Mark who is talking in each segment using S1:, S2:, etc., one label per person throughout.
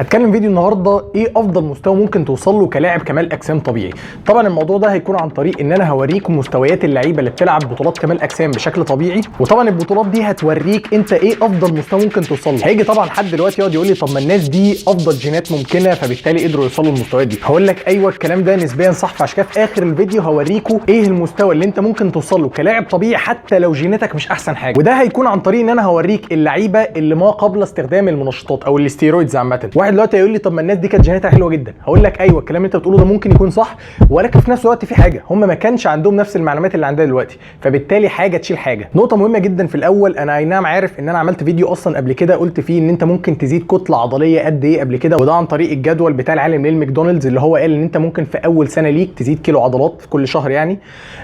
S1: هتكلم فيديو النهارده ايه افضل مستوى ممكن توصل له كلاعب كمال اجسام طبيعي. طبعا الموضوع ده هيكون عن طريق ان انا هوريكم مستويات اللعيبه اللي بتلعب بطولات كمال اجسام بشكل طبيعي، وطبعا البطولات دي هتوريك انت ايه افضل مستوى ممكن توصل له. هيجي طبعا حد دلوقتي يقعد يقول لي طب ما الناس دي افضل جينات ممكنه فبالتالي قدروا يوصلوا للمستويات دي. هقول لك ايوه الكلام ده نسبيا صح، فعشان كده في اخر الفيديو هوريكم ايه المستوى اللي انت ممكن توصل له كلاعب طبيعي حتى لو جيناتك مش احسن حاجه. وده هيكون عن طريق ان انا هوريك اللعيبه اللي ما قبل استخدام المنشطات او الاستيرويدز عامه. واحد دلوقتي هيقول لي طب الناس دي كانت جيناتها حلوه جدا. هقول لك ايوه الكلام اللي انت بتقوله ده ممكن يكون صح، ولكن في نفس الوقت في حاجه هم ما كانش عندهم نفس المعلومات اللي عندنا دلوقتي، فبالتالي حاجه تشيل حاجه. نقطه مهمه جدا في الاول، انا اي نعم عارف ان انا عملت فيديو اصلا قبل كده قلت فيه ان انت ممكن تزيد كتله عضليه قد ايه قبل كده، وده عن طريق الجدول بتاع العالم للماكدونالدز اللي هو قال ان انت ممكن في اول سنه ليك تزيد كيلو عضلات في كل شهر يعني.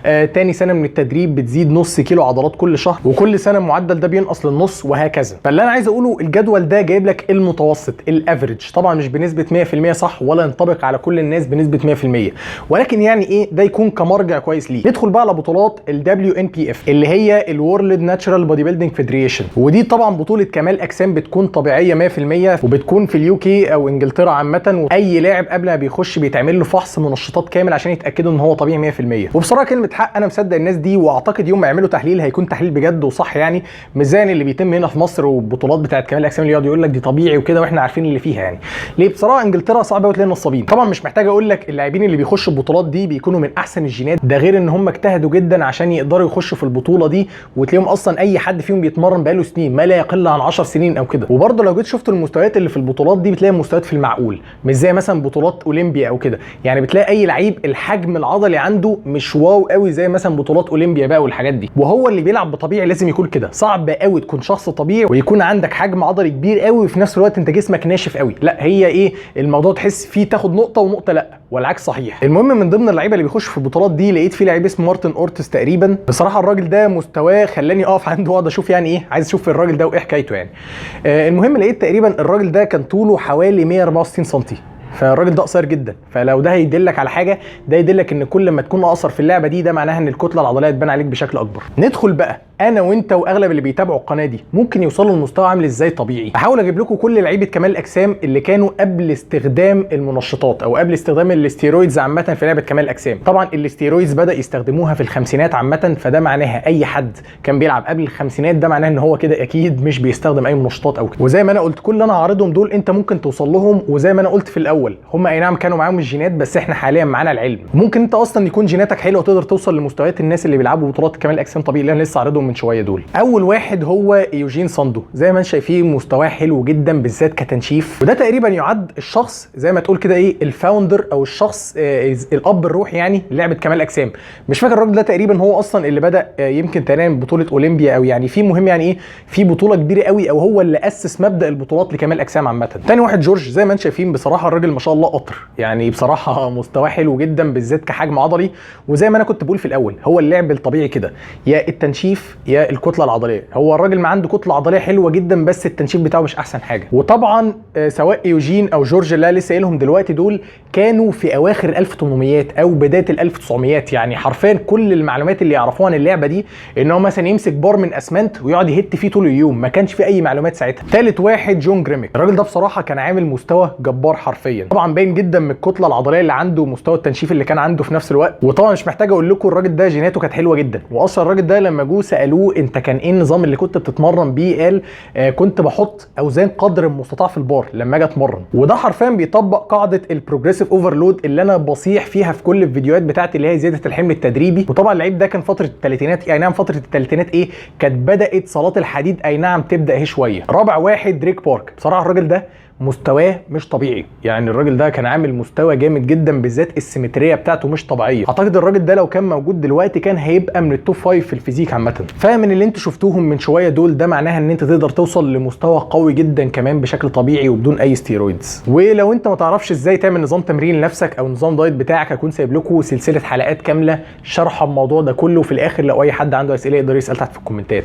S1: تاني سنه من التدريب بتزيد نص كيلو عضلات كل شهر، وكل سنه المعدل ده بينقص للنص وهكذا. فاللي انا عايز اقوله الجدول ده جايب لك المتوسط الافريج، طبعا مش بنسبه 100% صح ولا ينطبق على كل الناس بنسبه 100%، ولكن يعني ايه ده يكون كمرجع كويس ليه. ندخل بقى على بطولات ال WNPF اللي هي الورلد ناتشرال بودي بيلدينج فيدريشن، ودي طبعا بطوله كمال اجسام بتكون طبيعيه 100%، وبتكون في اليو كي او انجلترا عامه، واي لاعب قبل ما بيخش بيتعمل له فحص منشطات كامل عشان يتاكدوا ان هو طبيعي 100%. وبصراحه كلمه حق انا مصدق الناس دي، واعتقد يوم ما يعملوا تحليل هيكون تحليل بجد وصح يعني، مش زي اللي بيتم هنا في مصر والبطولات بتاعت كمال الاجسام اللي يقعد يقول لك دي طبيعي وكده واحنا عارفين اللي فيها يعني. ليه؟ بصراحه انجلترا صعبه قوي تلاقي نصابين. طبعا مش محتاج اقول لك اللاعبين اللي بيخشوا البطولات دي بيكونوا من احسن الجينات، ده غير ان هم اجتهدوا جدا عشان يقدروا يخشوا في البطوله دي، وتلاقيهم اصلا اي حد فيهم بيتمرن بقاله سنين ما لا يقل عن 10 سنين او كده. وبرده لو جيت شفت المستويات اللي في البطولات دي بتلاقي مستويات في المعقول، مش زي مثلا بطولات اولمبيا او كده يعني. بتلاقي اي لعيب الحجم العضلي عنده مش واو قوي زي مثلا بطولات اولمبيا بقى والحاجات دي، وهو اللي بيلعب بطبيعي لازم يكون كده. صعب قوي تكون شخص طبيعي ويكون عندك حجم عضلي كبير قوي وفي نفس الوقت انت جسمك ناشف قوي، لا هي ايه الموضوع تحس فيه تاخد نقطه ونقطه لا، والعكس صحيح. المهم من ضمن اللعيبه اللي بيخشوا في البطولات دي لقيت في لعيب اسمه مارتن اورتس تقريبا. بصراحه الراجل ده مستواه خلاني اقف عنده واقعد اشوف يعني ايه، عايز اشوف الراجل ده وايه حكايته يعني. المهم لقيت تقريبا الراجل ده كان طوله حوالي 164 سم، فالراجل ده قصير جدا. فلو ده هيدلك على حاجه، ده يدلك ان كل ما تكون اقصر في اللعبه دي ده معناها ان الكتله العضليه تبان عليك بشكل اكبر. ندخل بقى انا وانت واغلب اللي بيتابعوا القناه دي ممكن يوصلوا لمستوى عامل ازاي طبيعي. هحاول اجيب لكم كل لعيبه كمال الاجسام اللي كانوا قبل استخدام المنشطات او قبل استخدام الاستيرويدز عامه في لعبه كمال الاجسام. طبعا الاستيرويدز بدا يستخدموها في الخمسينات عامه، فده معناها اي حد كان بيلعب قبل الخمسينات ده معناه ان هو كده اكيد مش بيستخدم اي منشطات او كده. وزي ما انا قلت كل اللي انا هعرضهم دول انت ممكن توصل لهم، وزي ما انا قلت في الاول هم اي نعم كانوا معاهم الجينات بس احنا حاليا معانا العلم. ممكن انت اصلا يكون جيناتك حلوه وتقدر توصل لمستويات الناس اللي بيلعبوا بطولات كمال الاجسام طبيعي اللي انا لسه عارضهم من شويه دول. اول واحد هو يوجين ساندو، زي ما انت شايفين مستواه حلو جدا بالذات كتنشيف، وده تقريبا يعد الشخص زي ما تقول كده ايه الفاوندر او الشخص الاب الروحي يعني لعبه كمال الاجسام. مش فاكر الراجل ده تقريبا هو اصلا اللي بدا يمكن تقريبا بطوله اولمبيا او يعني في مهم يعني ايه في بطوله كبيره قوي، او هو اللي اسس مبدا البطولات لكمال الاجسام عامه. تاني واحد جورج، زي ما انت شايفين بصراحه الراجل ما شاء الله قطر يعني، بصراحه مستواه حلو جدا بالذات كحجم عضلي. وزي ما انا كنت بقول في الاول هو اللعب الطبيعي كده يا التنشيف يا الكتله العضليه. هو الراجل ما عنده كتله عضليه حلوه جدا بس التنشيف بتاعه مش احسن حاجه. وطبعا سواء يوجين او جورج اللي لسه قايلهم دلوقتي دول كانوا في اواخر 1800 او بدايه ال 1900 يعني. حرفيا كل المعلومات اللي يعرفوها عن اللعبه دي ان هو مثلا يمسك بار من اسمنت ويقعد يهت فيه طول اليوم، ما كانش في اي معلومات ساعتها. ثالث واحد جون جريميك، الراجل ده بصراحه كان عامل مستوى جبار حرفيا، طبعا باين جدا من الكتله العضليه اللي عنده ومستوى التنشيف اللي كان عنده في نفس الوقت. وطبعا مش محتاج اقول لكم الراجل ده جيناته كانت حلوه جدا. واصلا الراجل ده لما جو سالوه انت كان ايه النظام اللي كنت بتتمرن بيه، قال كنت بحط اوزان قدر المستطاع في البار لما اجي اتمرن. وده حرفيا بيطبق قاعده البروجريسيف اوفرلود اللي انا بصيح فيها في كل الفيديوهات بتاعتي اللي هي زياده الحمل التدريبي. وطبعا اللعيب ده كان فتره الثلاثينات، اي نعم فتره الثلاثينات ايه كانت بدات صالات الحديد اي نعم تبدا اهي شويه. رابع واحد دريك بارك، بصراحه الراجل ده مستواه مش طبيعي يعني. الراجل ده كان عامل مستوى جامد جدا بالذات السيمتريه بتاعته مش طبيعيه. اعتقد الراجل ده لو كان موجود دلوقتي كان هيبقى من التوب 5 في الفيزيك عامه. فمن اللي انتوا شفتوهم من شويه دول ده معناها ان انت تقدر توصل لمستوى قوي جدا كمان بشكل طبيعي وبدون اي ستيرويدز. ولو انت ما تعرفش ازاي تعمل نظام تمرين لنفسك او نظام دايت بتاعك هكون سايب لكم سلسله حلقات كامله شرح الموضوع ده كله. في الاخر لو اي حد عنده اسئله يقدر يسال تحت في الكومنتات.